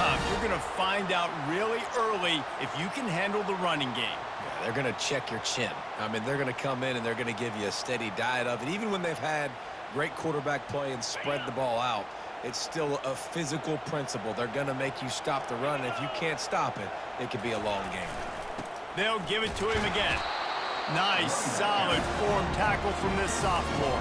tough. You're going to find out really early if you can handle the running game. Yeah, they're going to check your chin. I mean, they're going to come in and they're going to give you a steady diet of it. Even when they've had great quarterback play and spread the ball out, it's still a physical principle. They're going to make you stop the run, and if you can't stop it, it could be a long game. They'll give it to him again. Nice, solid form tackle from this sophomore.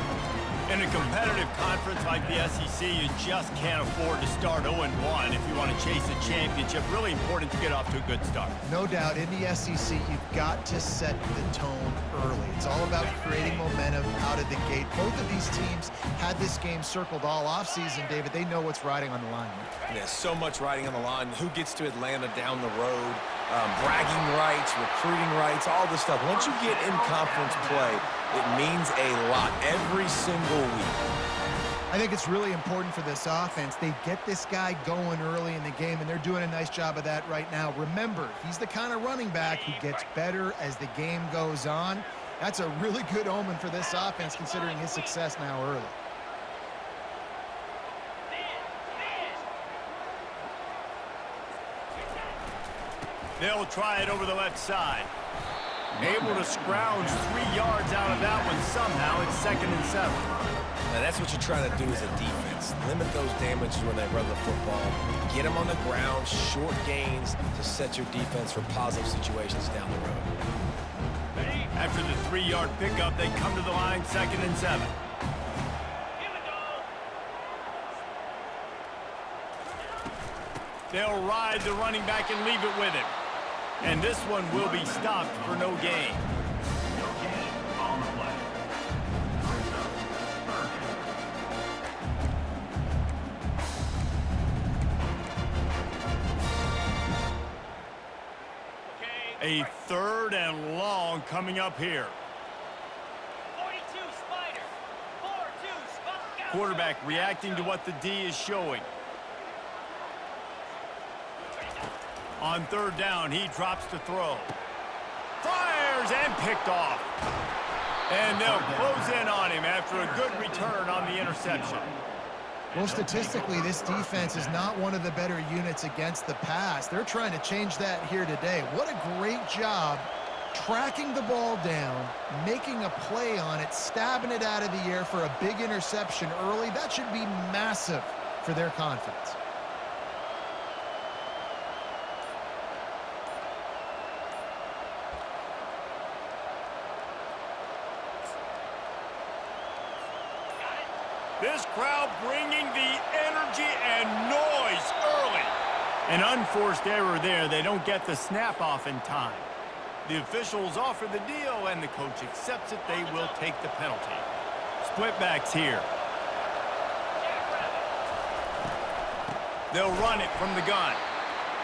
In a competitive conference like the SEC, you just can't afford to start 0-1 if you want to chase a championship. Really important to get off to a good start. No doubt, in the SEC, you've got to set the tone early. It's all about creating momentum out of the gate. Both of these teams had this game circled all offseason, David. They know what's riding on the line here. There's so much riding on the line. Who gets to Atlanta down the road? Bragging rights, recruiting rights, all this stuff. Once you get in conference play, it means a lot every single week. I think it's really important for this offense. They get this guy going early in the game, and they're doing a nice job of that right now. Remember, he's the kind of running back who gets better as the game goes on. That's a really good omen for this offense, considering his success now early. They'll try it over the left side. Able to scrounge 3 yards out of that one somehow. It's 2nd and 7. Now that's what you're trying to do as a defense. Limit those damages when they run the football. Get them on the ground, short gains to set your defense for positive situations down the road. After the 3-yard pickup, they come to the line, 2nd and 7. They'll ride the running back and leave it with him. And this one will be stopped for no gain. A 3rd and long coming up here. 42 Spider. 4-2 Spider. Quarterback reacting to what the D is showing. On 3rd down, he drops to throw. Fires and picked off. And they'll close in on him after a good return on the interception. Well, statistically, this defense is not one of the better units against the pass. They're trying to change that here today. What a great job tracking the ball down, making a play on it, stabbing it out of the air for a big interception early. That should be massive for their confidence. This crowd bringing the energy and noise early. An unforced error there. They don't get the snap off in time. The officials offer the deal, and the coach accepts it. They will take the penalty. Split backs here. They'll run it from the gun.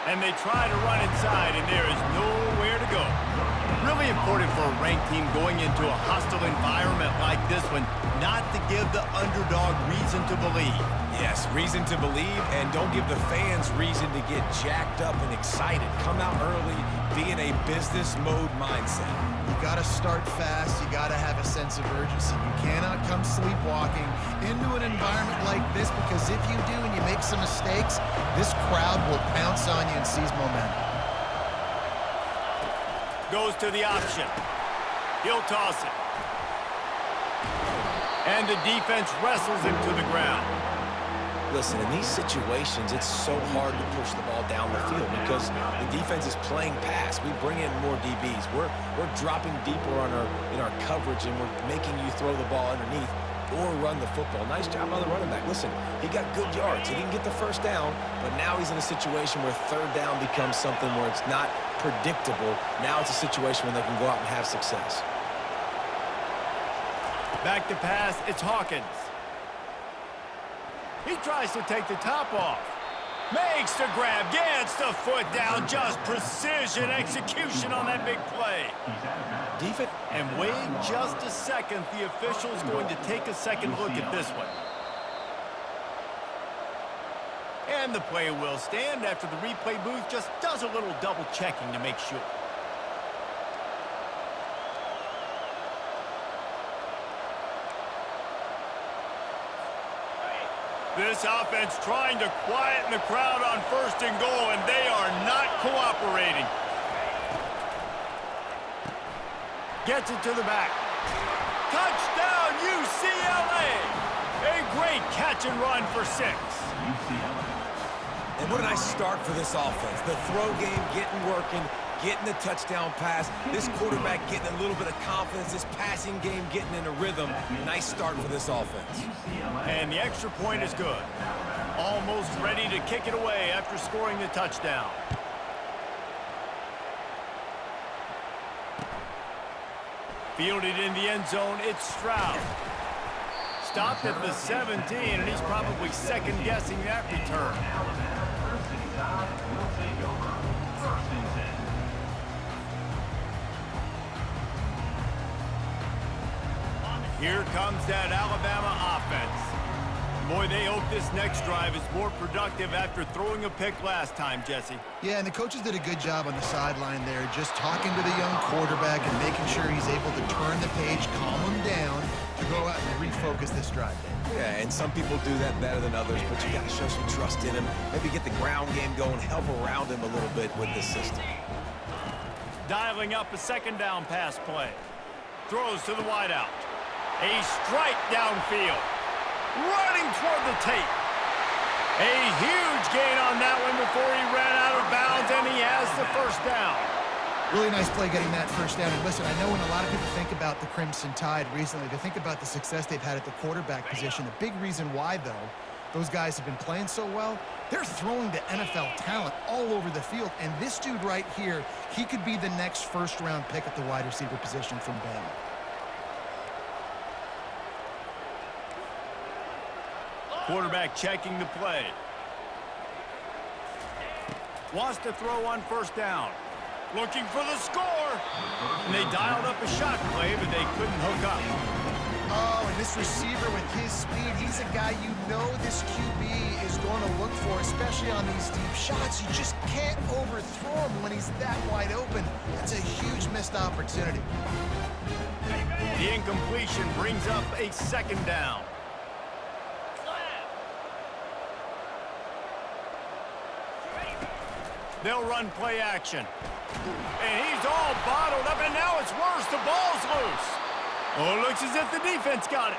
And they try to run inside, and there is nowhere to go. Really important for a ranked team going into a hostile environment like this one, not to give the underdog reason to believe. Yes, reason to believe, and don't give the fans reason to get jacked up and excited. Come out early, be in a business mode mindset. You got to start fast. You got to have a sense of urgency. You cannot come sleepwalking into an environment like this, because if you do and you make some mistakes, this crowd will pounce on you and seize momentum. Goes to the option. He'll toss it. And the defense wrestles him to the ground. Listen, in these situations, it's so hard to push the ball down the field because the defense is playing pass. We bring in more DBs. We're dropping deeper in our coverage, and we're making you throw the ball underneath or run the football. Nice job on the running back. Listen, he got good yards. He didn't get the 1st down, but now he's in a situation where 3rd down becomes something where it's not predictable. Now it's a situation where they can go out and have success. Back to pass, it's Hawkins. He tries to take the top off. Makes the grab, gets the foot down. Just precision execution on that big play. Defense. And wait just a second. The official's going to take a second look at this one. And the play will stand after the replay booth just does a little double checking to make sure. This offense trying to quieten the crowd on 1st and goal, and they are not cooperating. Gets it to the back. Touchdown, UCLA! A great catch and run for 6. And what a nice start for this offense. The throw game getting working, getting the touchdown pass. This quarterback getting a little bit of confidence. This passing game getting in a rhythm. Nice start for this offense. And the extra point is good. Almost ready to kick it away after scoring the touchdown. Fielded in the end zone, it's Stroud. Stopped at the 17, and he's probably second-guessing that return. Here comes that Alabama offense. Boy, they hope this next drive is more productive after throwing a pick last time, Jesse. Yeah, and the coaches did a good job on the sideline there, just talking to the young quarterback and making sure he's able to turn the page, calm him down, to go out and refocus this drive. Yeah, and some people do that better than others, but you got to show some trust in him. Maybe get the ground game going, help around him a little bit with this system. Dialing up a 2nd down pass play. Throws to the wideout. A strike downfield. Running toward the tape. A huge gain on that one before he ran out of bounds, and he has the 1st down. Really nice play getting that 1st down. And listen, I know when a lot of people think about the Crimson Tide recently, they think about the success they've had at the quarterback position. A big reason why, though, those guys have been playing so well, they're throwing to NFL talent all over the field. And this dude right here, he could be the next 1st-round pick at the wide receiver position from Bama. Quarterback checking the play. Wants to throw on 1st down. Looking for the score. And they dialed up a shot play, but they couldn't hook up. Oh, and this receiver with his speed, he's a guy you know this QB is going to look for, especially on these deep shots. You just can't overthrow him when he's that wide open. That's a huge missed opportunity. The incompletion brings up a 2nd down. They'll run play action. And he's all bottled up, and now it's worse. The ball's loose. Oh, it looks as if the defense got it.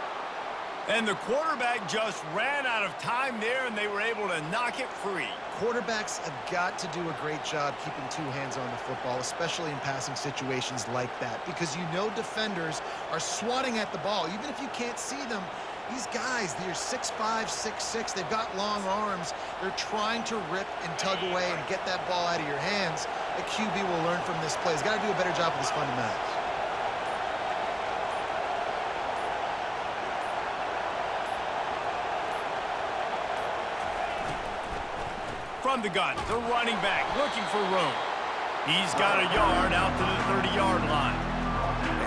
And the quarterback just ran out of time there, and they were able to knock it free. Quarterbacks have got to do a great job keeping 2 hands on the football, especially in passing situations like that, because you know defenders are swatting at the ball. Even if you can't see them, these guys, they're 6'5", 6'6", they've got long arms. They're trying to rip and tug away and get that ball out of your hands. A QB will learn from this play. He's got to do a better job with his fundamentals. From the gun, the running back looking for room. He's got a yard out to the 30-yard line.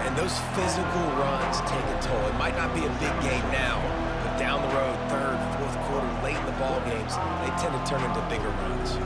And those physical runs take a toll. It might not be a big game now, but down the road, 3rd, 4th quarter, late in the ball games, they tend to turn into bigger runs.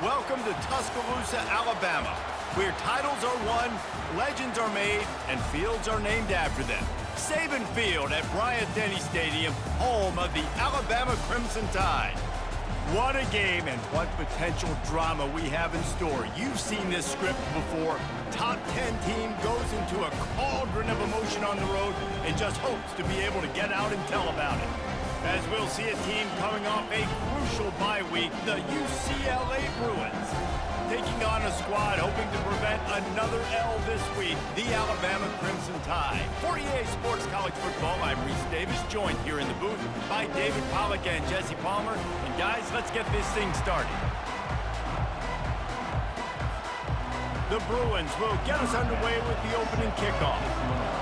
Welcome to Tuscaloosa, Alabama, where titles are won, legends are made, and fields are named after them. Saban Field at Bryant-Denny Stadium, home of the Alabama Crimson Tide. What a game and what potential drama we have in store. You've seen this script before. Top 10 team goes into a cauldron of emotion on the road and just hopes to be able to get out and tell about it. As we'll see a team coming off a crucial bye week, the UCLA Bruins, taking on a squad hoping to prevent another L this week, the Alabama Crimson Tide. For EA Sports College Football, I'm Reese Davis, joined here in the booth by David Pollack and Jesse Palmer. And guys, let's get this thing started. The Bruins will get us underway with the opening kickoff.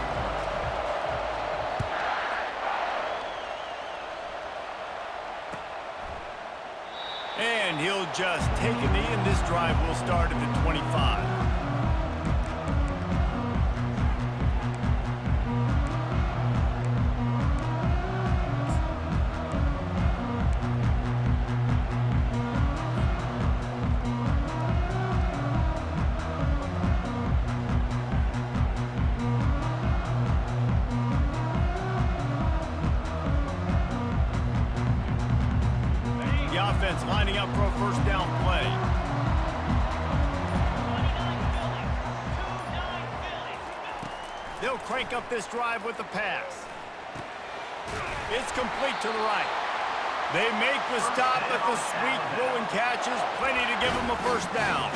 And he'll just take a knee, and this drive will start at the 25. Offense lining up for a first down play. They'll crank up this drive with the pass. It's complete to the right. They make the stop at the sweet throwing catches, plenty to give them a first down.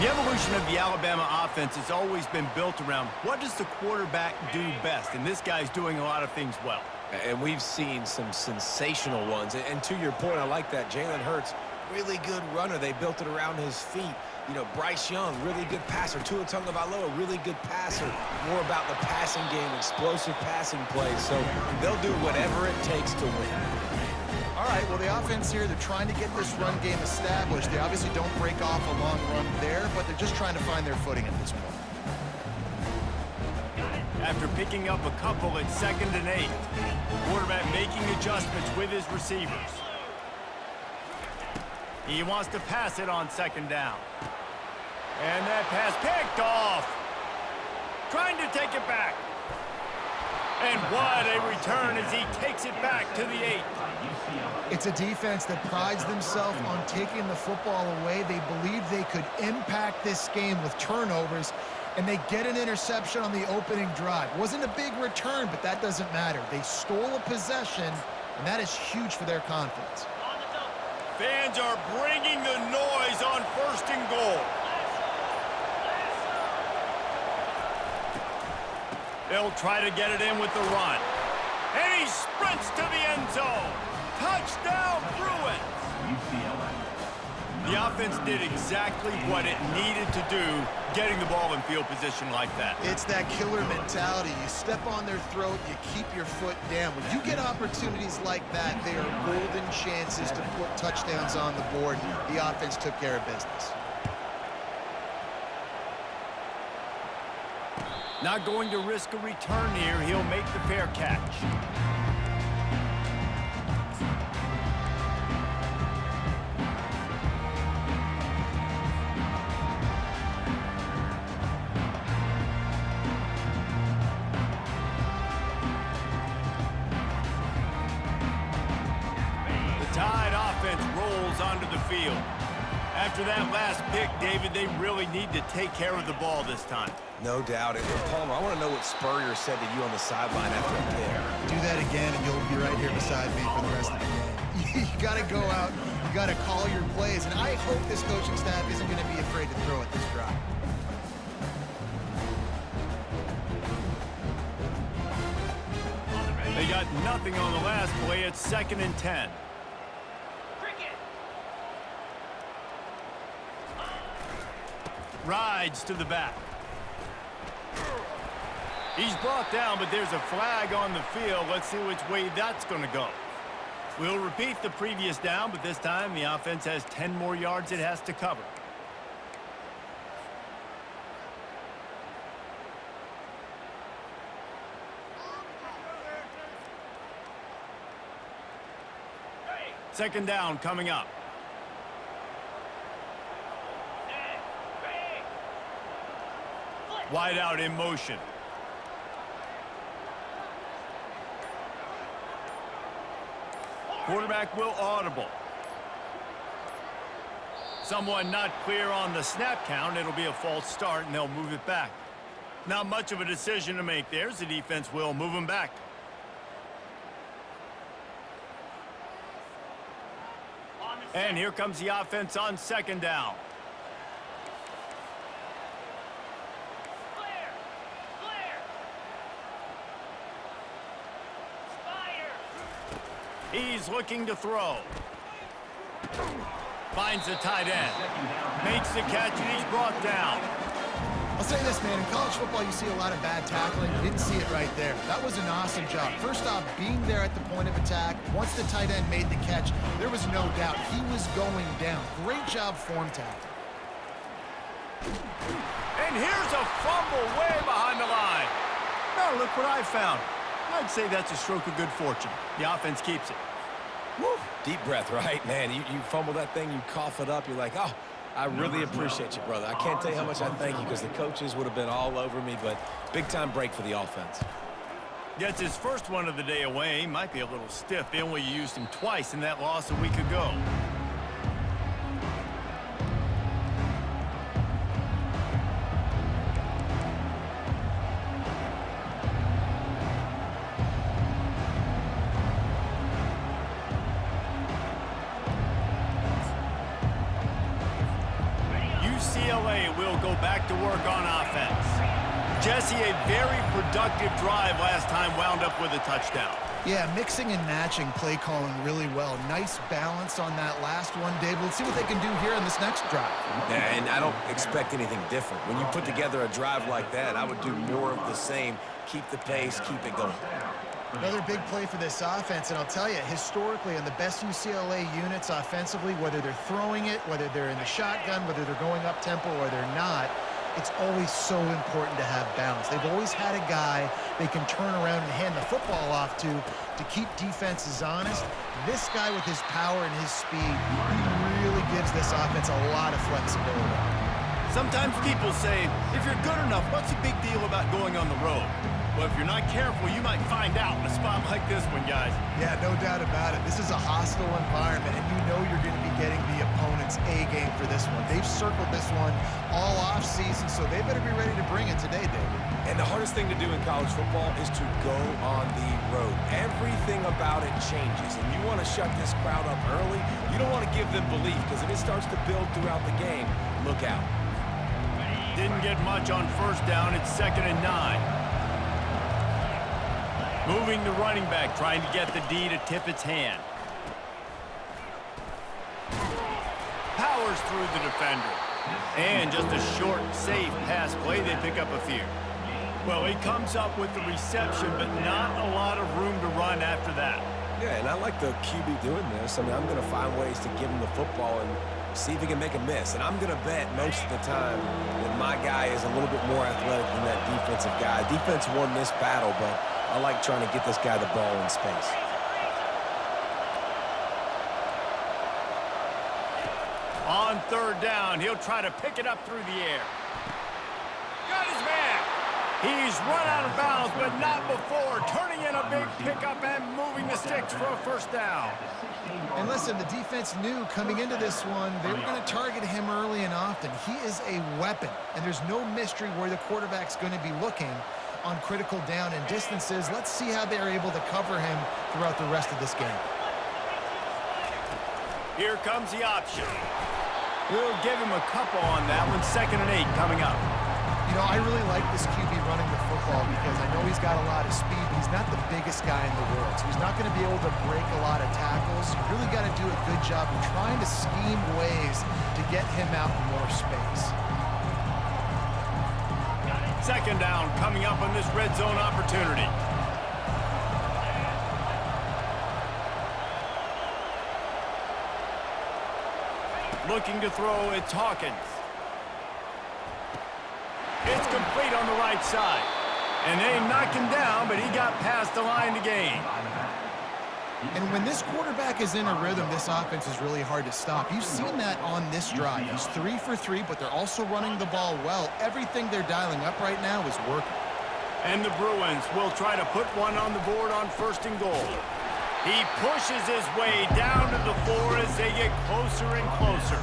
The evolution of the Alabama offense has always been built around what does the quarterback do best, and this guy's doing a lot of things well. And we've seen some sensational ones. And to your point, I like that. Jalen Hurts, really good runner. They built it around his feet. You know, Bryce Young, really good passer. Tua Tagovailoa, really good passer. More about the passing game, explosive passing plays. So they'll do whatever it takes to win. All right, well, the offense here, they're trying to get this run game established. They obviously don't break off a long run there, but they're just trying to find their footing at this point. After picking up a couple at 2nd and 8. Quarterback making adjustments with his receivers. He wants to pass it on 2nd down. And that pass picked off. Trying to take it back. And what a return as he takes it back to the 8. It's a defense that prides themselves on taking the football away. They believe they could impact this game with turnovers, and they get an interception on the opening drive. Wasn't a big return, but that doesn't matter. They stole a possession, and that is huge for their confidence. Fans are bringing the noise on 1st and goal. They'll try to get it in with the run. And he sprints to the end zone. Touchdown, Bruins! The offense did exactly what it needed to do, getting the ball in field position like that. It's that killer mentality. You step on their throat, you keep your foot down. When you get opportunities like that, they are golden chances to put touchdowns on the board. The offense took care of business. Not going to risk a return here. He'll make the fair catch. Tide offense rolls onto the field. After that last pick, David, they really need to take care of the ball this time. No doubt. And Palmer, I want to know what Spurrier said to you on the sideline after a pick. Do that again, and you'll be right here beside me for the rest of the game. You got to go out. You got to call your plays. And I hope this coaching staff isn't going to be afraid to throw at this drive. They got nothing on the last play. It's 2nd and 10. Rides to the back. He's brought down, but there's a flag on the field. Let's see which way that's going to go. We'll repeat the previous down, but this time the offense has 10 more yards it has to cover. Second down coming up. Wide out in motion. Quarterback will audible. Someone not clear on the snap count. It'll be a false start, and they'll move it back. Not much of a decision to make there. The defense will move them back. And here comes the offense on second down. Clear! Clear! Spider! He's looking to throw. Finds the tight end. Makes the catch, and he's brought down. I'll say this, man. In college football, you see a lot of bad tackling. You didn't see it right there. That was an awesome job. First off, being there at the point of attack. Once the tight end made the catch, there was no doubt he was going down. Great job form tackling. And here's a fumble way behind the line. Now look what I found. I'd say that's a stroke of good fortune. The offense keeps it. Woo. Deep breath, right? Man, you fumble that thing, you cough it up, you're like, oh, I really appreciate you, brother. I can't tell you how much I thank you because the coaches would have been all over me, but big-time break for the offense. Gets his first one of the day away. Might be a little stiff. They only used him twice in that loss a week ago. UCLA will go back to work on offense. Jesse, a very productive drive last time, wound up with a touchdown. Yeah, mixing and matching play calling really well. Nice balance on that last one, Dave. Let's see what they can do here in this next drive. Yeah, and I don't expect anything different. When you put together a drive like that, I would do more of the same. Keep the pace, keep it going. Another big play for this offense, and I'll tell you, historically, on the best UCLA units offensively, whether they're throwing it, whether they're in the shotgun, whether they're going up-tempo or they're not, it's always so important to have balance. They've always had a guy they can turn around and hand the football off to keep defenses honest. This guy with his power and his speed, he really gives this offense a lot of flexibility. Sometimes people say, if you're good enough, what's the big deal about going on the road? Well, if you're not careful, you might find out in a spot like this one, guys. Yeah, no doubt about it. This is a hostile environment, and you know you're going to be getting the opponent's A game for this one. They've circled this one all offseason, so they better be ready to bring it today, David. And the hardest thing to do in college football is to go on the road. Everything about it changes, and you want to shut this crowd up early. You don't want to give them belief, because if it starts to build throughout the game, look out. Didn't get much on first down. It's 2nd and 9. Moving the running back, trying to get the D to tip its hand. Powers through the defender. And just a short, safe pass play. They pick up a few. Well, he comes up with the reception, but not a lot of room to run after that. Yeah, and I like the QB doing this. I mean, I'm going to find ways to give him the football and see if he can make a miss. And I'm going to bet most of the time that my guy is a little bit more athletic than that defensive guy. Defense won this battle, but I like trying to get this guy the ball in space. On 3rd down, he'll try to pick it up through the air. Got his man. He's run out of bounds, but not before. Turning in a big pickup and moving the sticks for a 1st down. And listen, the defense knew coming into this one, they were going to target him early and often. He is a weapon, and there's no mystery where the quarterback's going to be looking on critical down and distances. Let's see how they're able to cover him throughout the rest of this game. Here comes the option. We'll give him a couple on that one. 2nd and 8 coming up. You know, I really like this QB running the football because I know he's got a lot of speed, but he's not the biggest guy in the world. So he's not going to be able to break a lot of tackles. You really got to do a good job of trying to scheme ways to get him out in more space. 2nd down coming up on this red zone opportunity. Looking to throw, it's Hawkins. It's complete on the right side. And they knocked him down, but he got past the line to gain. And when this quarterback is in a rhythm, this offense is really hard to stop. You've seen that on this drive. He's 3 for 3, but they're also running the ball well. Everything they're dialing up right now is working. And the Bruins will try to put one on the board on 1st and goal. He pushes his way down to the floor as they get closer and closer.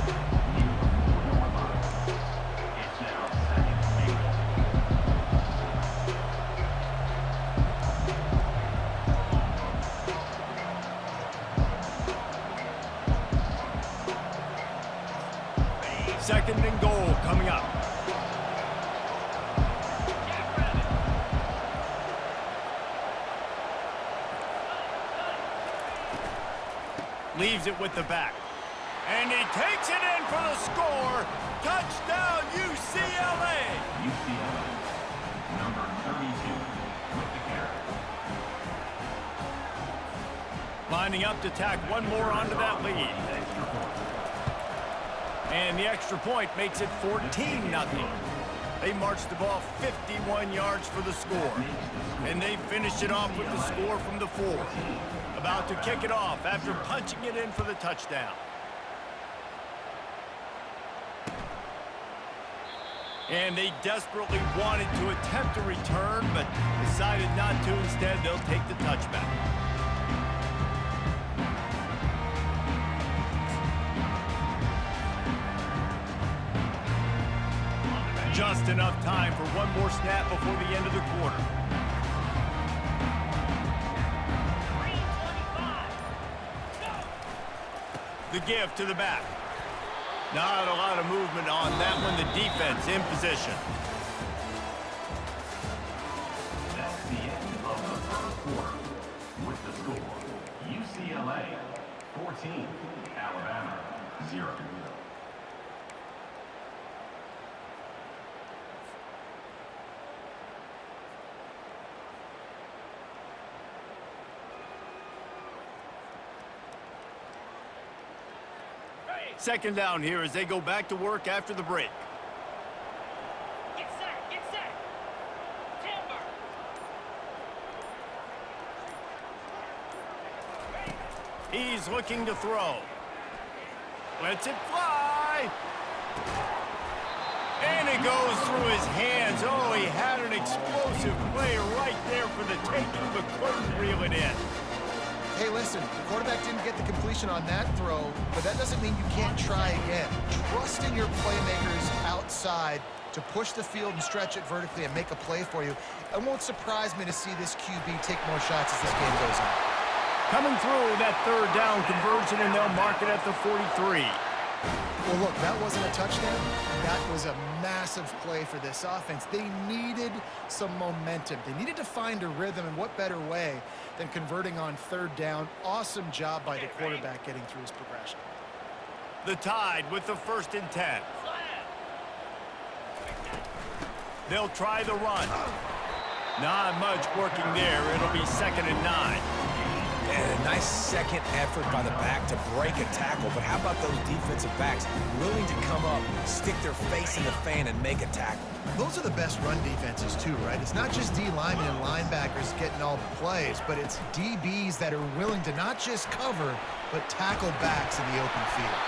Second and goal coming up. Leaves it with the back. And he takes it in for the score. Touchdown, UCLA. UCLA, number 32, with the carry. Lining up to tack one more onto that lead. And the extra point makes it 14-0. They marched the ball 51 yards for the score. And they finished it off with the score from the 4. About to kick it off after punching it in for the touchdown. And they desperately wanted to attempt a return, but decided not to. Instead, they'll take the touchback. Just enough time for one more snap before the end of the quarter. The give to the back. Not a lot of movement on that one. The defense in position. That's the end of the first quarter. With the score, UCLA 14, Alabama 0. Second down here as they go back to work after the break. Get set, get set. Timber. He's looking to throw. Lets it fly. And it goes through his hands. Oh, he had an explosive play right there for the taking, but couldn't reel it in. Hey, listen, the quarterback didn't get the completion on that throw, but that doesn't mean you can't try again. Trust in your playmakers outside to push the field and stretch it vertically and make a play for you. It won't surprise me to see this QB take more shots as this game goes on. Coming through that third down conversion, and they'll mark it at the 43. Well, look, that wasn't a touchdown. That was a massive play for this offense. They needed some momentum. They needed to find a rhythm, and what better way than converting on third down. Awesome job by the quarterback getting through his progression. The Tide with the 1st and 10. They'll try the run. Not much working there. It'll be 2nd and 9. And a nice second effort by the back to break a tackle. But how about those defensive backs willing to come up, stick their face in the fan, and make a tackle? Those are the best run defenses too, right? It's not just D linemen and linebackers getting all the plays, but it's DBs that are willing to not just cover, but tackle backs in the open field.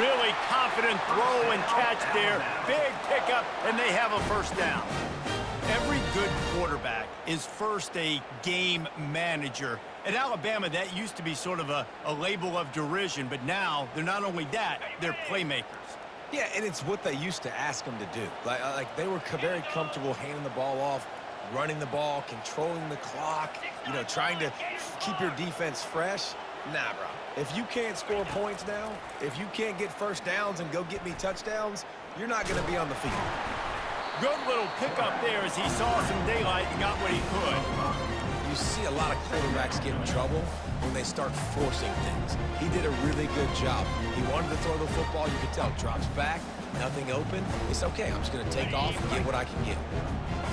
Really confident throw and catch there. Big pickup, and they have a 1st down. Every good quarterback is first a game manager. At Alabama, that used to be sort of a label of derision, but now they're not only that, they're playmakers. Yeah, and it's what they used to ask them to do. Like they were very comfortable handing the ball off, running the ball, controlling the clock, trying to keep your defense fresh. Nah, bro. If you can't score points now, if you can't get 1st downs and go get me touchdowns, you're not going to be on the field. Good little pickup there as he saw some daylight and got what he could. You see a lot of quarterbacks get in trouble when they start forcing things. He did a really good job. He wanted to throw the football. You could tell. Drops back, nothing open. It's okay. I'm just going to take off and get what I can get.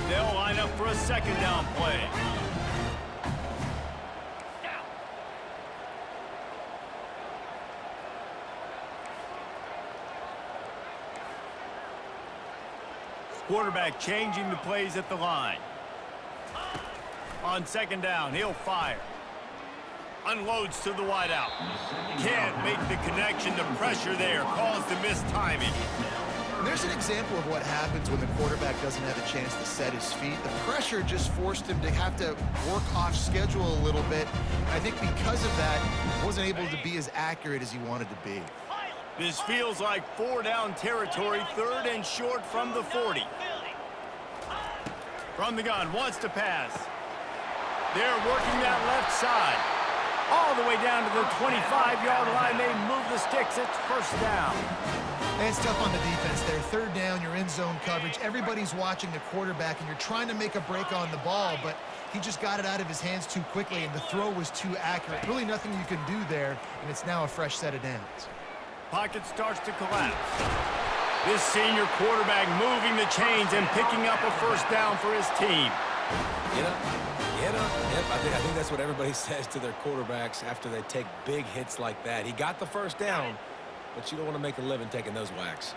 They'll line up for a 2nd down play. Quarterback changing the plays at the line. On 2nd down, he'll fire. Unloads to the wideout. Can't make the connection. The pressure there caused the missed timing. And there's an example of what happens when the quarterback doesn't have a chance to set his feet. The pressure just forced him to have to work off schedule a little bit. I think because of that, he wasn't able to be as accurate as he wanted to be. This feels like 4-down territory, 3rd and short from the 40. From the gun, wants to pass. They're working that left side. All the way down to the 25-yard line. They move the sticks. It's 1st down. And it's tough on the defense there. 3rd down, you're in zone coverage. Everybody's watching the quarterback, and you're trying to make a break on the ball, but he just got it out of his hands too quickly, and the throw was too accurate. Really nothing you can do there, and it's now a fresh set of downs. Pocket starts to collapse. This senior quarterback moving the chains and picking up a 1st down for his team. Get up. Get up. Yep, I think that's what everybody says to their quarterbacks after they take big hits like that. He got the 1st down, but you don't want to make a living taking those whacks.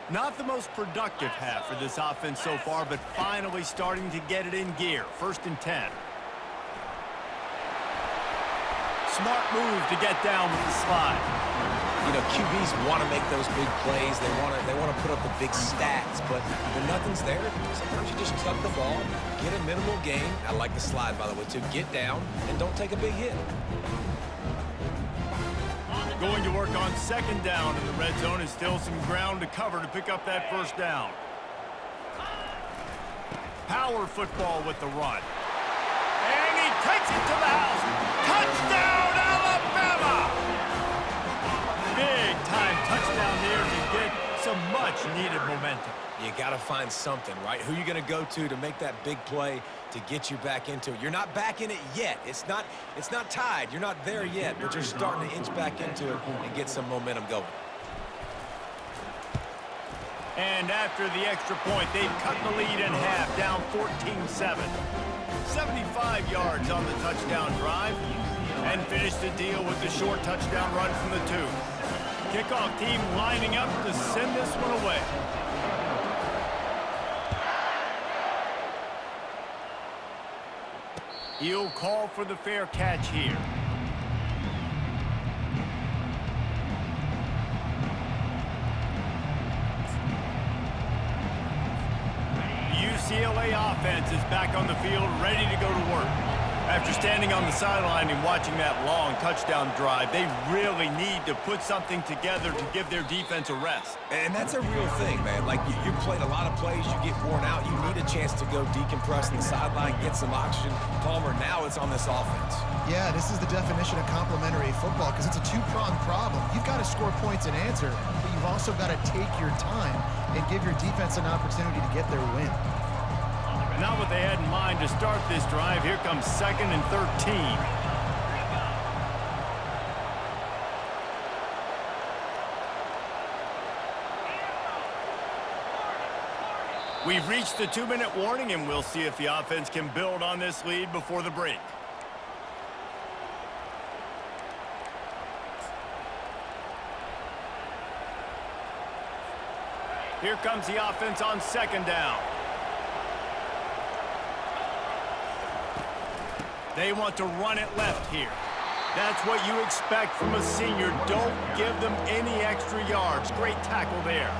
Not the most productive half for this offense so far, but finally starting to get it in gear. 1st and 10. Smart move to get down with the slide. You know, QBs want to make those big plays. They want to put up the big stats, but when nothing's there, sometimes you just tuck the ball, get a minimal gain. I like the slide, by the way, too. Get down and don't take a big hit. Going to work on 2nd down in the red zone. Is still some ground to cover to pick up that 1st down. Power football with the run. And he takes it to the house. Touchdown, Alabama! Big-time touchdown there to get some much-needed momentum. You got to find something, right? Who are you going to go to make that big play to get you back into it? You're not back in it yet. It's not tied. You're not there yet, but you're starting to inch back into it and get some momentum going. And after the extra point, they've cut the lead in half, down 14-7. 75 yards on the touchdown drive, and finish the deal with the short touchdown run from the 2. Kickoff team lining up to send this one away. He'll call for the fair catch here. UCLA offense is back on the field, ready to go to work. After standing on the sideline and watching that long touchdown drive, they really need to put something together to give their defense a rest. And that's a real thing, man. Like, you played a lot of plays, you get worn out, you need a chance to go decompress on the sideline, get some oxygen. Palmer, now it's on this offense. Yeah, this is the definition of complementary football because it's a two-pronged problem. You've got to score points and answer, but you've also got to take your time and give your defense an opportunity to get their win. Not what they had in mind to start this drive. Here comes 2nd and 13. We've reached the 2-minute warning, and we'll see if the offense can build on this lead before the break. Here comes the offense on 2nd down. They want to run it left here. That's what you expect from a senior. Don't give them any extra yards. Great tackle there.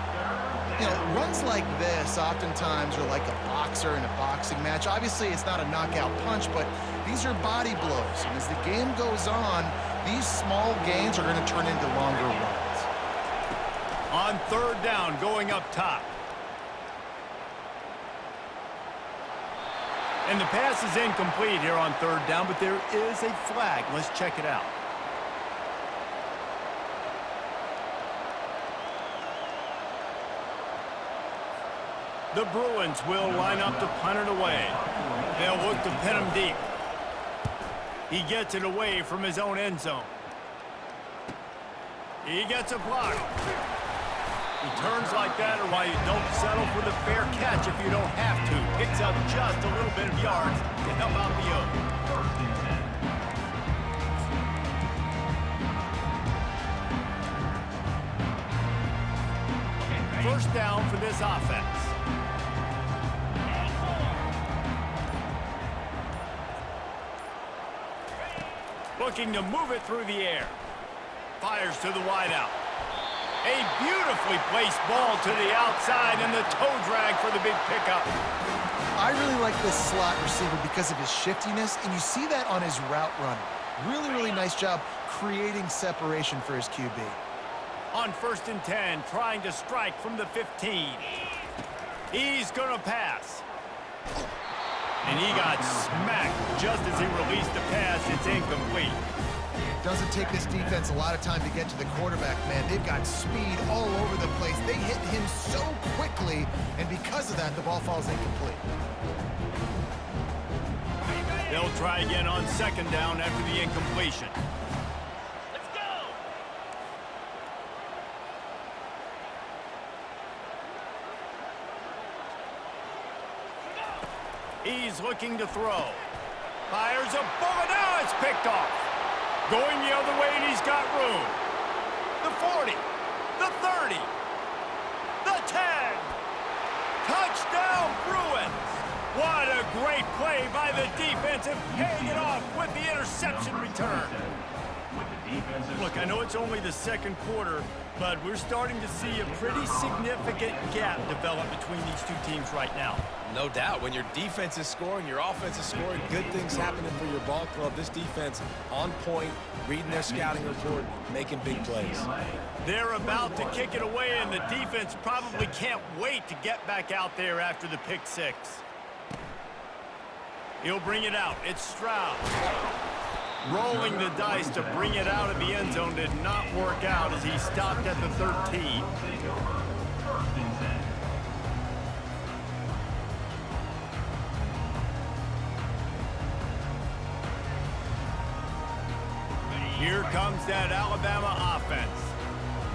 You know, runs like this oftentimes are like a boxer in a boxing match. Obviously, it's not a knockout punch, but these are body blows. And as the game goes on, these small gains are going to turn into longer runs. On 3rd down, going up top. And the pass is incomplete here on 3rd down, but there is a flag. Let's check it out. The Bruins will line up to punt it away. They'll look to pin him deep. He gets it away from his own end zone. He gets a block. Returns like that are why you don't settle for the fair catch if you don't have to. Picks up just a little bit of yards to help out the Oaks. 1st down for this offense. Looking to move it through the air. Fires to the wideout. A beautifully placed ball to the outside and the toe drag for the big pickup. I really like this slot receiver because of his shiftiness, and you see that on his route running. Really, really nice job creating separation for his QB. On 1st and 10, trying to strike from the 15. He's going to pass. And he got smacked just as he released the pass. It's incomplete. Doesn't take this defense a lot of time to get to the quarterback, man. They've got speed all over the place. They hit him so quickly, and because of that, the ball falls incomplete. They'll try again on 2nd down after the incompletion. Let's go! He's looking to throw. Fires a bullet. Now it's picked off. Going the other way, and he's got room. The 40. The 30. The 10. Touchdown, Bruins. What a great play by the defense and paying it off with the interception return. Look, I know it's only the 2nd quarter, but we're starting to see a pretty significant gap develop between these two teams right now. No doubt. When your defense is scoring, your offense is scoring, good things happening for your ball club. This defense on point, reading their scouting report, making big plays. They're about to kick it away, and the defense probably can't wait to get back out there after the pick 6. He'll bring it out. It's Stroud. Rolling the dice to bring it out of the end zone did not work out as he stopped at the 13. Here comes that Alabama offense.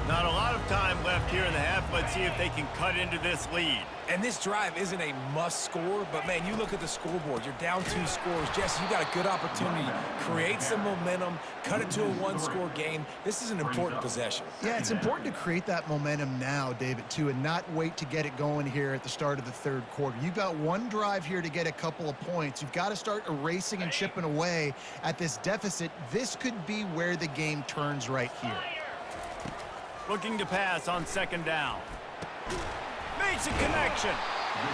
Not a lot of time left here in the half. Let's see if they can cut into this lead. And this drive isn't a must score, but man, you look at the scoreboard, you're down 2 scores. Jesse, you got a good opportunity. Create some momentum, cut it to a 1-score game. This is an important possession. Yeah, it's important to create that momentum now, David, too, and not wait to get it going here at the start of the 3rd quarter. You've got one drive here to get a couple of points. You've got to start erasing and chipping away at this deficit. This could be where the game turns right here. Looking to pass on 2nd down. Makes a connection.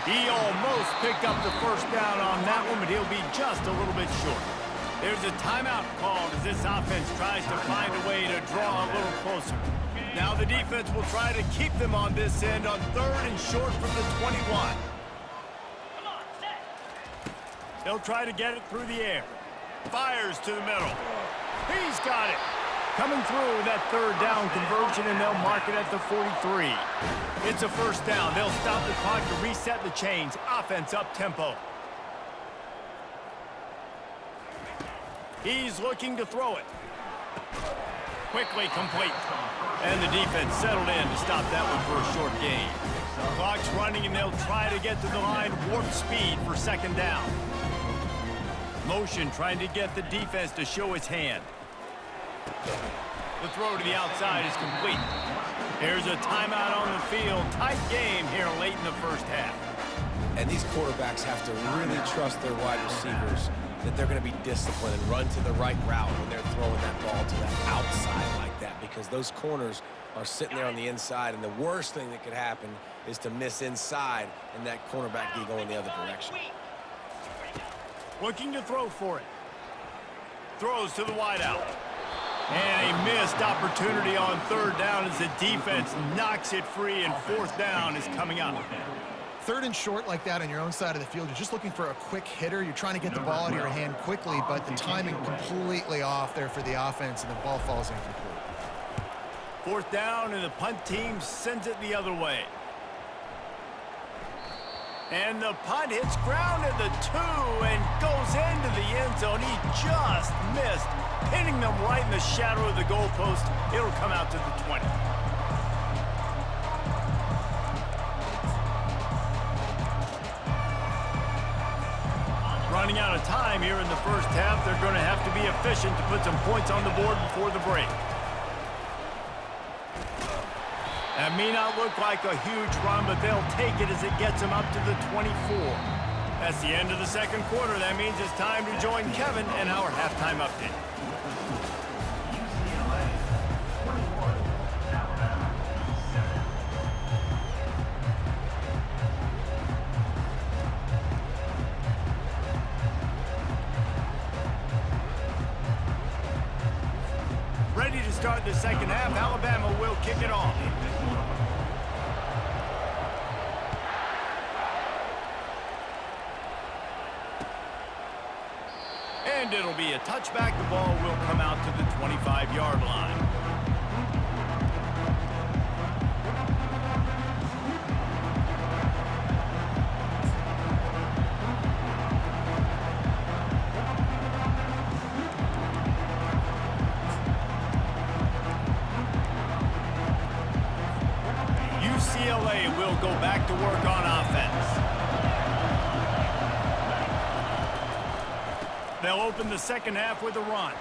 He almost picked up the 1st down on that one, but he'll be just a little bit short. There's a timeout called as this offense tries to find a way to draw a little closer. Now the defense will try to keep them on this end on 3rd and short from the 21. Come on, set! They'll try to get it through the air. Fires to the middle. He's got it. Coming through with that 3rd down conversion, and they'll mark it at the 43. It's a 1st down. They'll stop the clock to reset the chains. Offense up tempo. He's looking to throw it. Quickly complete. And the defense settled in to stop that one for a short gain. Clock's running, and they'll try to get to the line warp speed for 2nd down. Motion trying to get the defense to show its hand. The throw to the outside is complete. There's a timeout on the field. Tight game here late in the 1st half. And these quarterbacks have to really trust their wide receivers that they're going to be disciplined and run to the right route when they're throwing that ball to the outside like that, because those corners are sitting there on the inside, and the worst thing that could happen is to miss inside and that cornerback be going the other direction. Looking to throw for it. Throws to the wideout. And a missed opportunity on 3rd down as the defense knocks it free, and 4th down is coming up. 3rd and short like that on your own side of the field, you're just looking for a quick hitter. You're trying to get the ball out of your hand quickly, but the timing completely off there for the offense, and the ball falls incomplete. 4th down, and the punt team sends it the other way. And the punt hits ground at the 2 and goes into the end zone. He just missed, pinning them right in the shadow of the goalpost. It'll come out to the 20. Running out of time here in the 1st half. They're going to have to be efficient to put some points on the board before the break. That may not look like a huge run, but they'll take it as it gets them up to the 24. That's the end of the second quarter. That means it's time to join Kevin and our halftime update. UCLA 21, Alabama 7. Ready to start the second half. Alabama will kick it off. And it'll be a touchback. The ball will come out to the 25-yard line. UCLA will go back to work on offense. They'll open the second half with a run.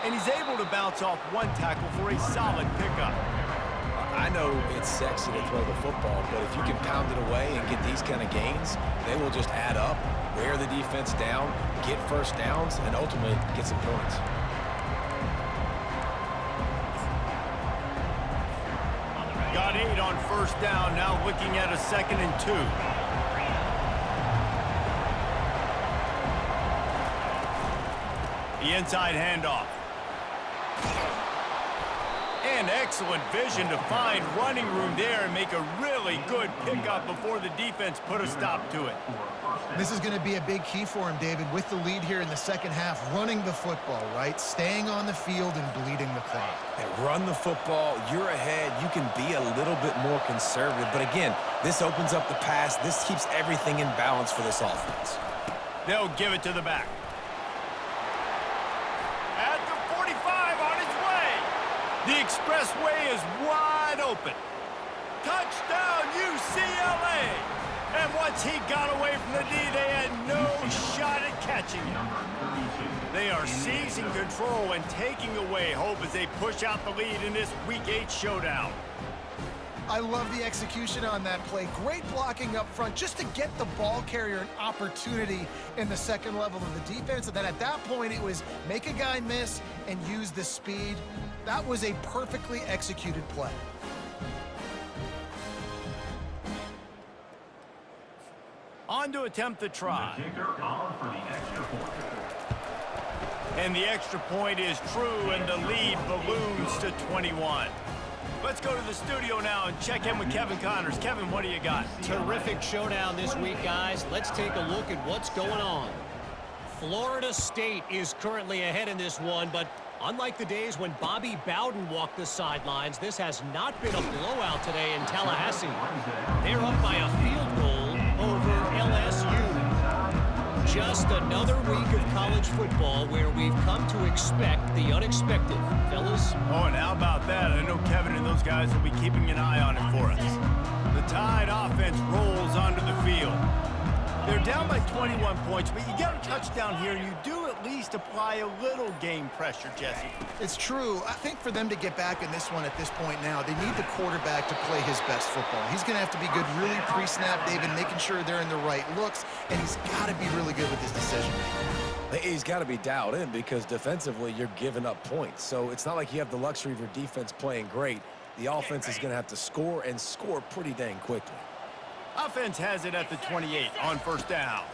And he's able to bounce off one tackle for a solid pickup. I know it's sexy to throw the football, but if you can pound it away and get these kind of gains, they will just add up, wear the defense down, get first downs, and ultimately get some points. Got 8 on first down, now looking at a 2nd and 2. The inside handoff. And excellent vision to find running room there and make a really good pickup before the defense put a stop to it. This is going to be a big key for him, David, with the lead here in the second half, running the football, right? Staying on the field and bleeding the clock. And run the football, you're ahead, you can be a little bit more conservative. But again, this opens up the pass. This keeps everything in balance for this offense. They'll give it to the back. At the 45 on its way. The expressway is wide open. Touchdown, UCLA! And once he got away from the D, they had no shot at catching him. They are seizing control and taking away hope as they push out the lead in this Week 8 showdown. I love the execution on that play. Great blocking up front just to get the ball carrier an opportunity in the second level of the defense. And then at that point, it was make a guy miss and use the speed. That was a perfectly executed play. On to attempt the try. The kicker on for the extra point. And the extra point is true, and the lead balloons to 21. Let's go to the studio now and check in with Kevin Connors. Kevin, what do you got? Terrific showdown this week, guys. Let's take a look at what's going on. Florida State is currently ahead in this one, but unlike the days when Bobby Bowden walked the sidelines, this has not been a blowout today in Tallahassee. They're up by a field goal over LSU. Just another week of college football where we've come to expect the unexpected, fellas. Oh, and how about that? I know Kevin and those guys will be keeping an eye on it for us. The Tide offense rolls onto the field. They're down by 21 points, but you get a touchdown here, and you do at least apply a little game pressure, Jesse. It's true. I think for them to get back in this one at this point now, they need the quarterback to play his best football. He's going to have to be good really pre-snap, David, making sure they're in the right looks, and he's got to be really good with his decision-making. He's got to be dialed in because defensively you're giving up points. So it's not like you have the luxury of your defense playing great. The offense is going to have to score and score pretty dang quickly. Offense has it at the 28 on first down.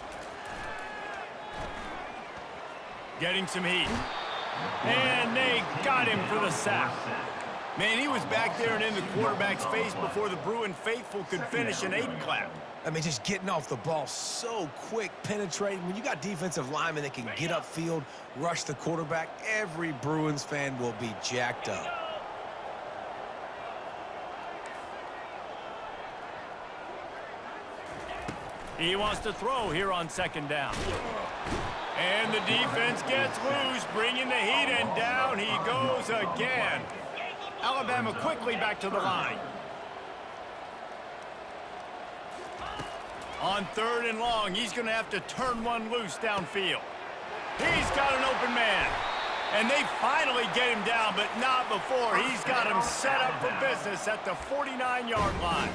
Getting some heat. And they got him for the sack. Man, he was back there and in the quarterback's face before the Bruin faithful could finish an 8 clap. I mean, just getting off the ball so quick, penetrating. When you got defensive linemen that can get upfield, rush the quarterback, every Bruins fan will be jacked up. He wants to throw here on second down. And the defense gets loose, bringing the heat, and down he goes again. Alabama quickly back to the line. On third and long, he's going to have to turn one loose downfield. He's got an open man. And they finally get him down, but not before. He's got him set up for business at the 49-yard line.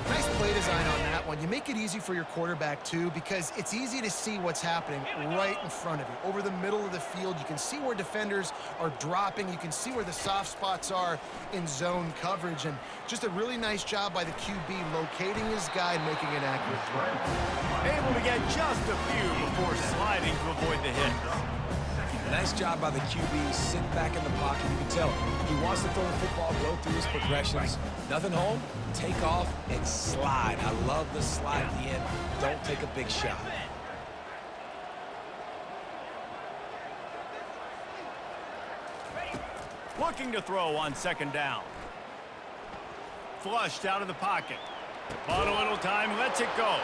Nice play design on that one. You make it easy for your quarterback, too, because it's easy to see what's happening right in front of you. Over the middle of the field, you can see where defenders are dropping. You can see where the soft spots are in zone coverage. And just a really nice job by the QB locating his guy and making an accurate throw. Able to get just a few before sliding to avoid the hit. Nice job by the QB, sitting back in the pocket. You can tell he wants to throw the football, go through his progressions. Nothing home, take off, and slide. I love the slide at the end. Don't take a big shot. Looking to throw on second down. Flushed out of the pocket. But a little time, lets it go.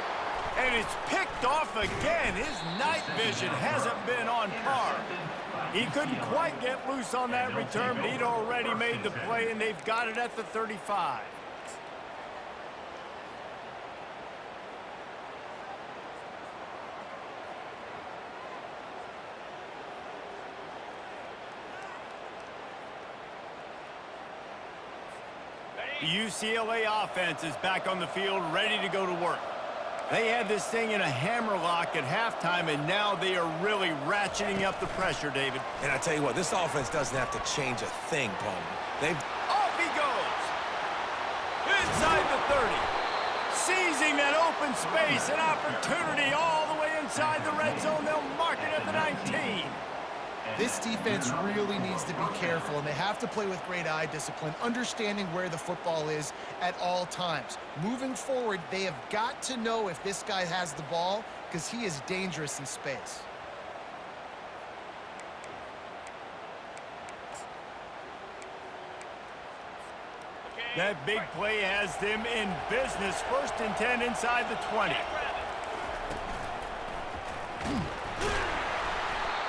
And it's picked off again. His night vision hasn't been on par. He couldn't quite get loose on that return, but he'd already made the play, and they've got it at the 35. The UCLA offense is back on the field, ready to go to work. They had this thing in a hammerlock at halftime, and now they are really ratcheting up the pressure, David. And I tell you what, this offense doesn't have to change a thing, Palmer. Off he goes! Inside the 30. Seizing that open space, an opportunity all the way inside the red zone. They'll mark it at the 19. This defense really needs to be careful, and they have to play with great eye discipline, understanding where the football is at all times. Moving forward, they have got to know if this guy has the ball, because he is dangerous in space. That big play has them in business. 1st and 10 inside the 20.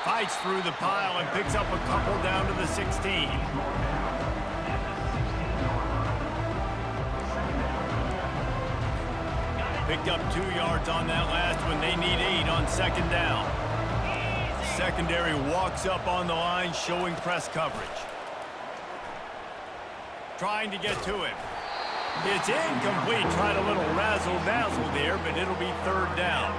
Fights through the pile and picks up a couple down to the 16. Picked up 2 yards on that last one. They need 8 on second down. Secondary walks up on the line, showing press coverage. Trying to get to him. It's incomplete. Tried a little razzle-dazzle there, but it'll be 3rd down.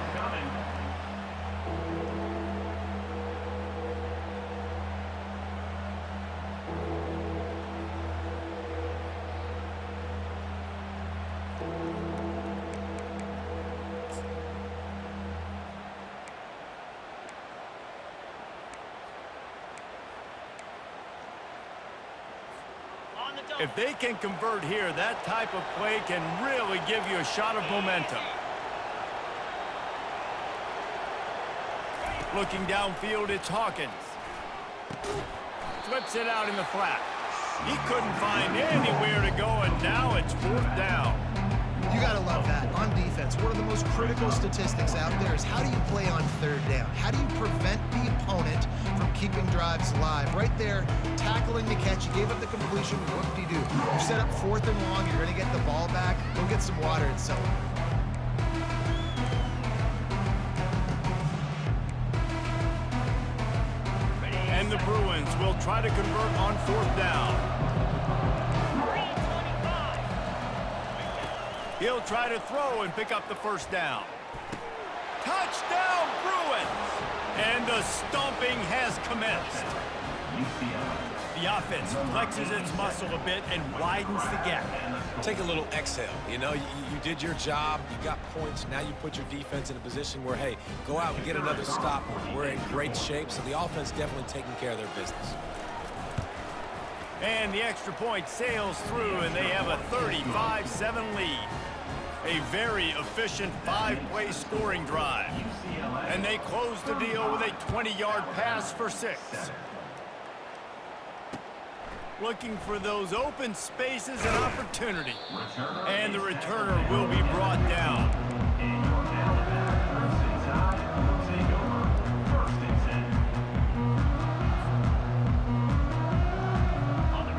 If they can convert here, that type of play can really give you a shot of momentum. Looking downfield, it's Hawkins. Flips it out in the flat. He couldn't find anywhere to go, and now it's 4th down. You got to love that. On defense, one of the most critical statistics out there is how do you play on 3rd down? How do you prevent the opponent from keeping drives alive? Right there, tackling the catch. You gave up the completion. What did he do? You set up 4th and long. You're going to get the ball back. Go get some water and celebrate. And the Bruins will try to convert on 4th down. He'll try to throw and pick up the 1st down. Touchdown, Bruins! And the stomping has commenced. The offense flexes its muscle a bit and widens the gap. Take a little exhale. You know, you did your job. You got points. Now you put your defense in a position where, hey, go out and get another stop. We're in great shape, so the offense definitely taking care of their business. And the extra point sails through, and they have a 35-7 lead. A very efficient 5-play scoring drive. And they close the deal with a 20-yard pass for 6. Looking for those open spaces and opportunity. And the returner will be brought down.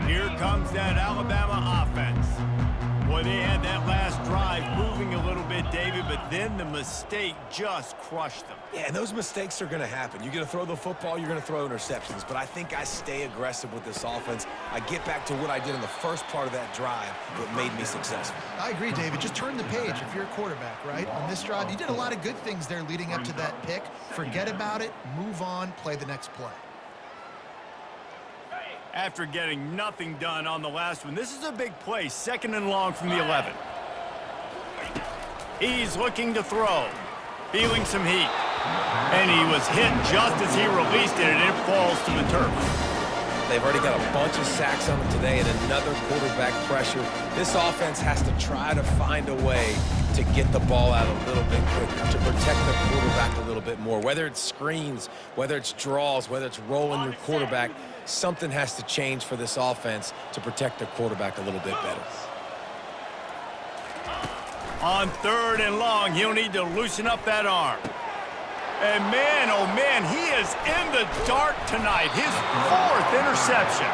Here comes that Alabama offense. Boy, they had that last drive moving a little bit, David, but then the mistake just crushed them. Yeah, and those mistakes are going to happen. You're going to throw the football, you're going to throw interceptions. But I think I stay aggressive with this offense. I get back to what I did in the first part of that drive that made me successful. I agree, David. Just turn the page if you're a quarterback, right? On this drive, you did a lot of good things there leading up to that pick. Forget about it, move on, play the next play. After getting nothing done on the last one, this is a big play, 2nd and long from the 11. He's looking to throw, feeling some heat. And he was hit just as he released it, and it falls to the turf. They've already got a bunch of sacks on them today and another quarterback pressure. This offense has to try to find a way to get the ball out a little bit quicker, to protect the quarterback a little bit more. Whether it's screens, whether it's draws, whether it's rolling your quarterback, something has to change for this offense to protect the quarterback a little bit better. On 3rd and long, he'll need to loosen up that arm. And man, oh man, he is in the dark tonight. His 4th interception.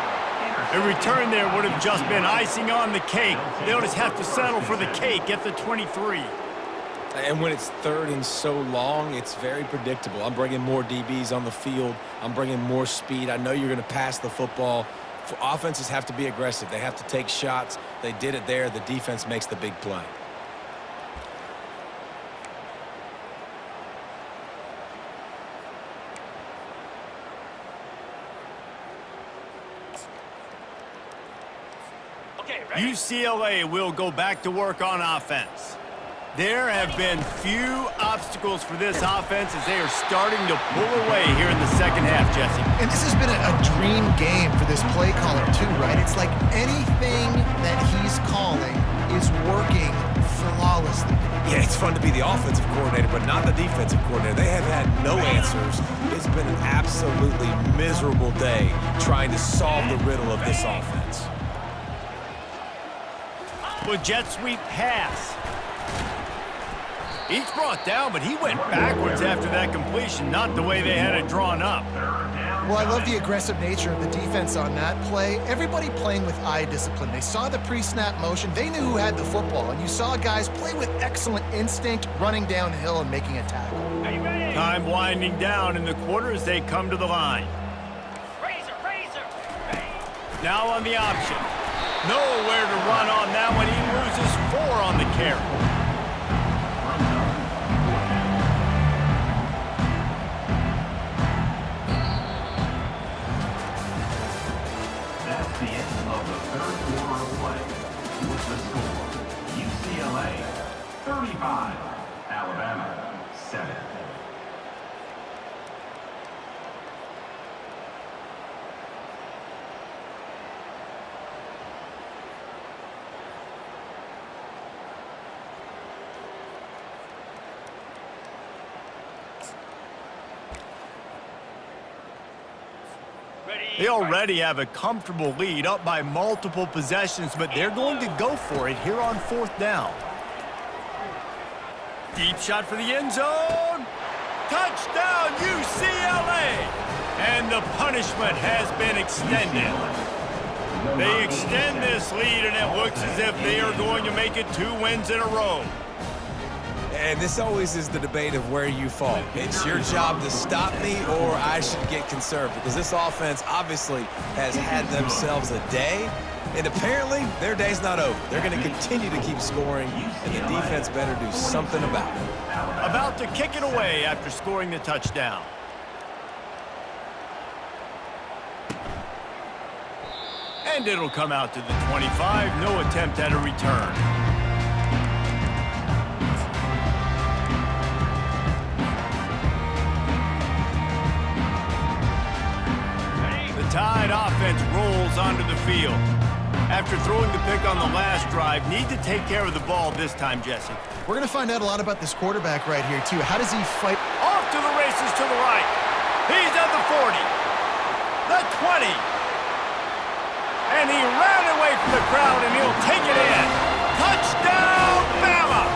A return there would have just been icing on the cake. They'll just have to settle for the cake at the 23. And when it's 3rd and so long, it's very predictable. I'm bringing more DBs on the field. I'm bringing more speed. I know you're going to pass the football. Offenses have to be aggressive. They have to take shots. They did it there. The defense makes the big play. UCLA will go back to work on offense. There have been few obstacles for this offense as they are starting to pull away here in the 2nd half, Jesse. And this has been a dream game for this play caller too, right? It's like anything that he's calling is working flawlessly. Yeah, it's fun to be the offensive coordinator, but not the defensive coordinator. They have had no answers. It's been an absolutely miserable day trying to solve the riddle of this offense. With jet sweep pass. Each brought down, but he went backwards after that completion, not the way they had it drawn up. Well, I love the aggressive nature of the defense on that play. Everybody playing with eye discipline. They saw the pre-snap motion. They knew who had the football, and you saw guys play with excellent instinct, running downhill and making a tackle. Time winding down in the quarter as they come to the line. Now on the option. Nowhere to run on that one. He loses 4 on the carry. That's the end of the 3rd quarter of play. With the score, UCLA 35, Alabama 7. They already have a comfortable lead, up by multiple possessions, but they're going to go for it here on 4th down. Deep shot for the end zone. Touchdown, UCLA! And the punishment has been extended. They extend this lead, and it looks as if they are going to make it 2 wins in a row. And this always is the debate of where you fall. It's your job to stop me, or I should get conserved, because this offense obviously has had themselves a day, and apparently their day's not over. They're going to continue to keep scoring, and the defense better do something about it. About to kick it away after scoring the touchdown. And it'll come out to the 25. No attempt at a return. Tide offense rolls onto the field. After throwing the pick on the last drive, need to take care of the ball this time, Jesse. We're going to find out a lot about this quarterback right here, too. How does he fight? Off to the races to the right. He's at the 40. The 20. And he ran away from the crowd, and he'll take it in. Touchdown, Bama!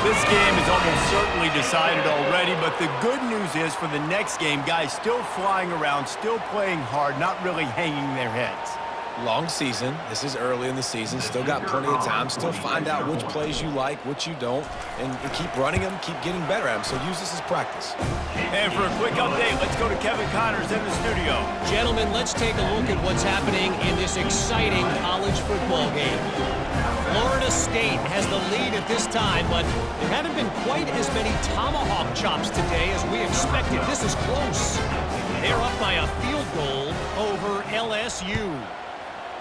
This game is almost certainly decided already, but the good news is for the next game, guys still flying around, still playing hard, not really hanging their heads. Long season. This is early in the season. Still got plenty of time. Still find out which plays you like, which you don't, and keep running them, keep getting better at them. So use this as practice. And for a quick update, let's go to Kevin Connors in the studio. Gentlemen, let's take a look at what's happening in this exciting college football game. Florida State has the lead at this time, but there haven't been quite as many tomahawk chops today as we expected. This is close. They're up by a field goal over LSU.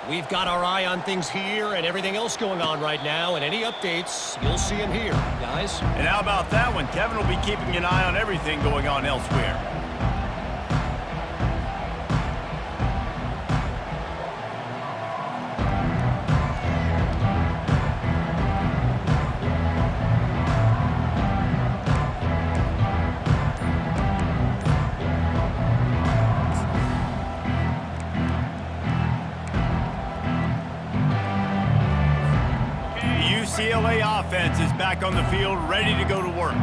We've got our eye on things here and everything else going on right now, and any updates, you'll see them here, guys. And how about that one? Kevin will be keeping an eye on everything going on elsewhere. UCLA offense is back on the field, ready to go to work.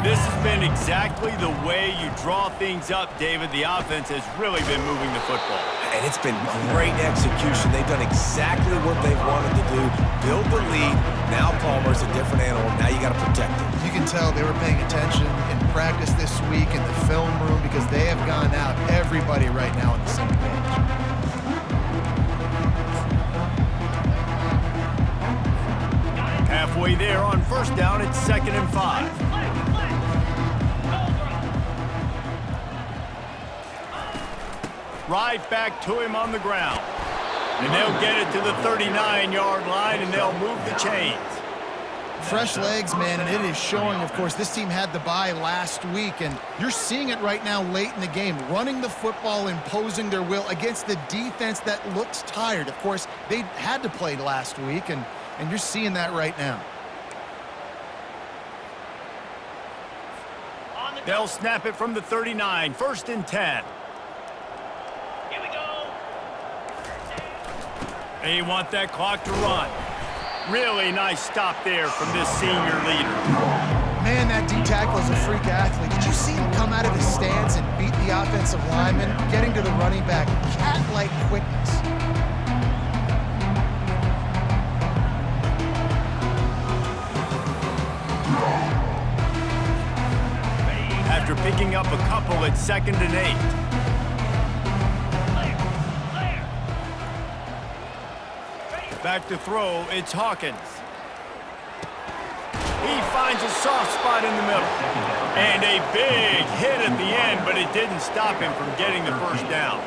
This has been exactly the way you draw things up, David. The offense has really been moving the football. And it's been great execution. They've done exactly what they've wanted to do. Build the lead. Now Palmer's a different animal. Now you got to protect him. You can tell they were paying attention in practice this week in the film room because they have gone out, everybody right now on the same page. Halfway there on first down, it's 2nd and 5. Right back to him on the ground. And they'll get it to the 39-yard line, and they'll move the chains. Fresh legs, man, and it is showing, of course, this team had the bye last week, and you're seeing it right now late in the game, running the football, imposing their will against the defense that looks tired. Of course, they had to play last week, and you're seeing that right now. They'll snap it from the 39, 1st and 10. Here we go. They want that clock to run. Really nice stop there from this senior leader. Man, that D-tackle is a freak athlete. Did you see him come out of his stance and beat the offensive lineman, getting to the running back? Cat-like quickness. After picking up a couple at 2nd and 8. Back to throw, it's Hawkins. He finds a soft spot in the middle. And a big hit at the end, but it didn't stop him from getting the first down.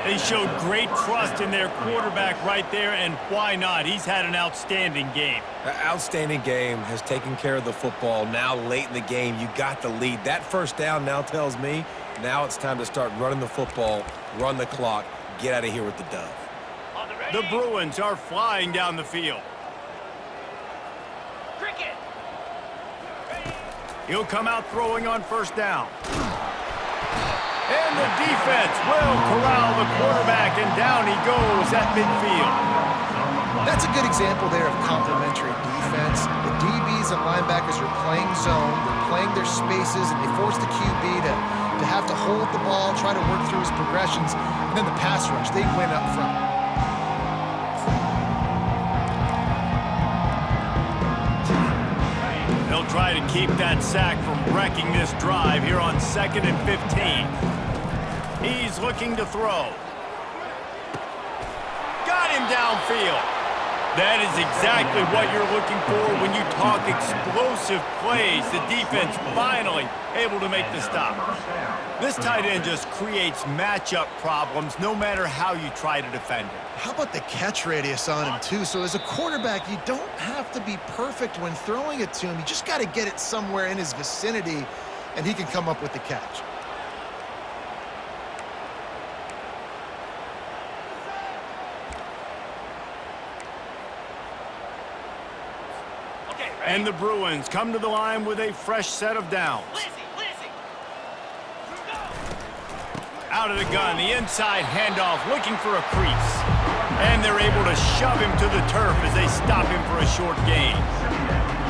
They showed great trust in their quarterback right there, and why not? He's had an outstanding game. An outstanding game, has taken care of the football. Now late in the game, you got the lead. That first down now tells me now it's time to start running the football, run the clock, get out of here with the dub. The Bruins are flying down the field. Cricket. He'll come out throwing on first down. And the defense will corral the quarterback, and down he goes at midfield. That's a good example there of complementary defense. The DBs and linebackers are playing zone, they're playing their spaces, and they force the QB to have to hold the ball, try to work through his progressions, and then the pass rush, they win up front. They'll try to keep that sack from wrecking this drive here on 2nd and 15. He's looking to throw. Got him downfield. That is exactly what you're looking for when you talk explosive plays. The defense finally able to make the stop. This tight end just creates matchup problems no matter how you try to defend it. How about the catch radius on him, too? So as a quarterback, you don't have to be perfect when throwing it to him. You just got to get it somewhere in his vicinity, and he can come up with the catch. And the Bruins come to the line with a fresh set of downs. Lizzie. Go. Out of the gun, the inside handoff, looking for a crease. And they're able to shove him to the turf as they stop him for a short gain.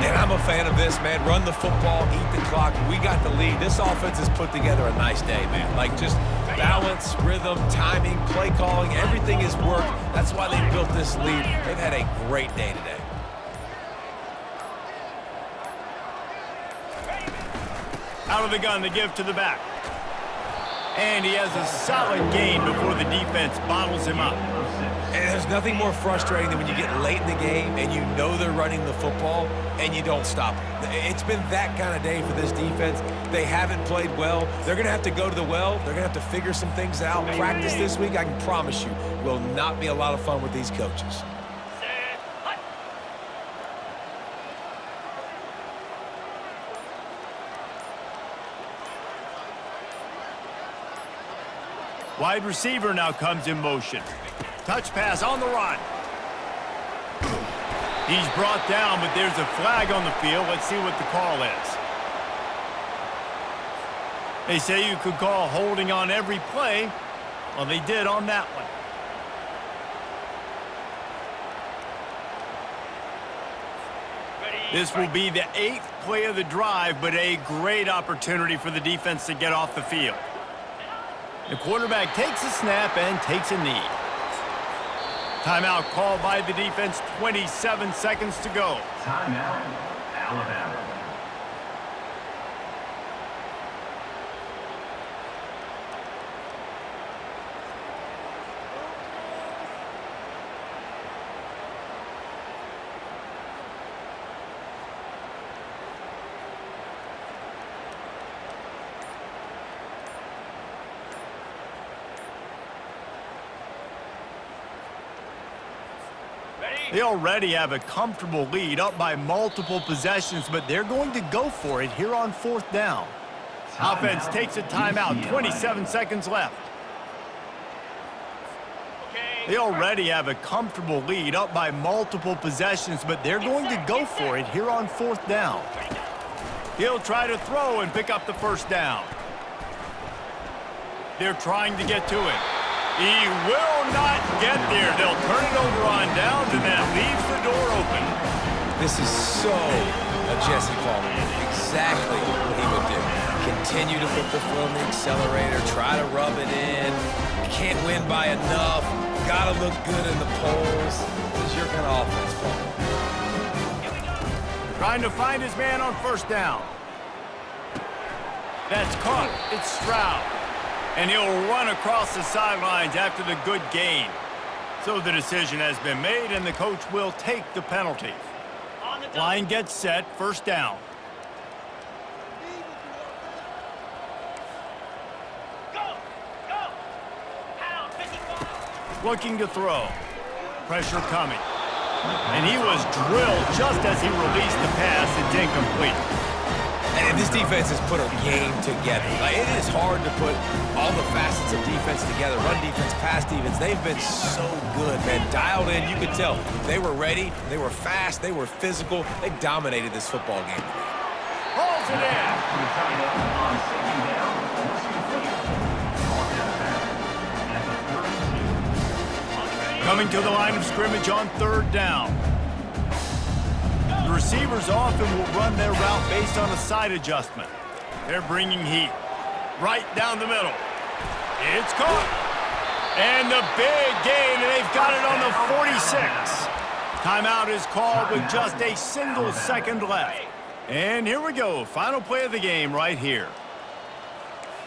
And I'm a fan of this, man. Run the football, eat the clock. We got the lead. This offense has put together a nice day, man. Like, just balance, rhythm, timing, play calling, everything has worked. That's why they built this lead. They've had a great day today. Out of the gun to give to the back. And he has a solid gain before the defense bottles him up. And there's nothing more frustrating than when you get late in the game and you know they're running the football and you don't stop them. It's been that kind of day for this defense. They haven't played well. They're going to have to go to the well. They're going to have to figure some things out. Practice this week, I can promise you, will not be a lot of fun with these coaches. Wide receiver now comes in motion. Touch pass on the run. He's brought down, but there's a flag on the field. Let's see what the call is. They say you could call holding on every play. Well, they did on that one. This will be the 8th play of the drive, but a great opportunity for the defense to get off the field. The quarterback takes a snap and takes a knee. Timeout called by the defense, 27 seconds to go. Timeout, Alabama. They already have a comfortable lead, up by multiple possessions, but they're going to go for it here on 4th down. Offense takes a timeout, 27 seconds left. They already have a comfortable lead, up by multiple possessions, but they're going to go for it here on 4th down. He'll try to throw and pick up the 1st down. They're trying to get to it. He will not get there. They'll turn it over on downs, and that leaves the door open. This is so a Jesse Palmer. Exactly what he would do. Continue to put the foot on the accelerator, try to rub it in. Can't win by enough. Gotta look good in the polls. This is your kind of offense, Palmer. Trying to find his man on 1st down. That's caught. It's Stroud. And he'll run across the sidelines after the good gain. So the decision has been made, and the coach will take the penalty. Line gets set, 1st down. Looking to throw. Pressure coming. And he was drilled just as he released the pass. It's incomplete. And this defense has put a game together. Like, it is hard to put all the facets of defense together. Run defense, pass defense. They've been so good, man. Dialed in, you could tell. They were ready. They were fast. They were physical. They dominated this football game. Holds it in. Coming to the line of scrimmage on 3rd down. The receivers often will run their route based on a side adjustment. They're bringing heat. Right down the middle. It's caught. And the big gain, and they've got it on the 46. Timeout is called with just a single second left. And here we go. Final play of the game right here.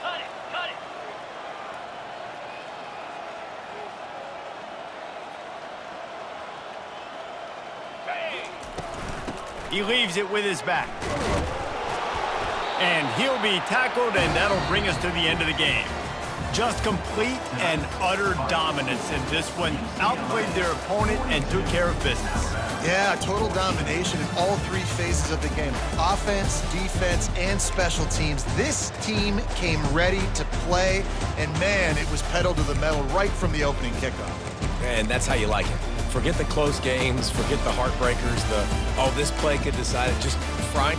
Cut it, cut it. He leaves it with his back. And he'll be tackled, and that'll bring us to the end of the game. Just complete and utter dominance in this one. Outplayed their opponent and took care of business. Yeah, total domination in all 3 phases of the game. Offense, defense, and special teams. This team came ready to play, and man, it was pedal to the metal right from the opening kickoff. And that's how you like it. Forget the close games, forget the heartbreakers, oh, this play could decide it. Just frying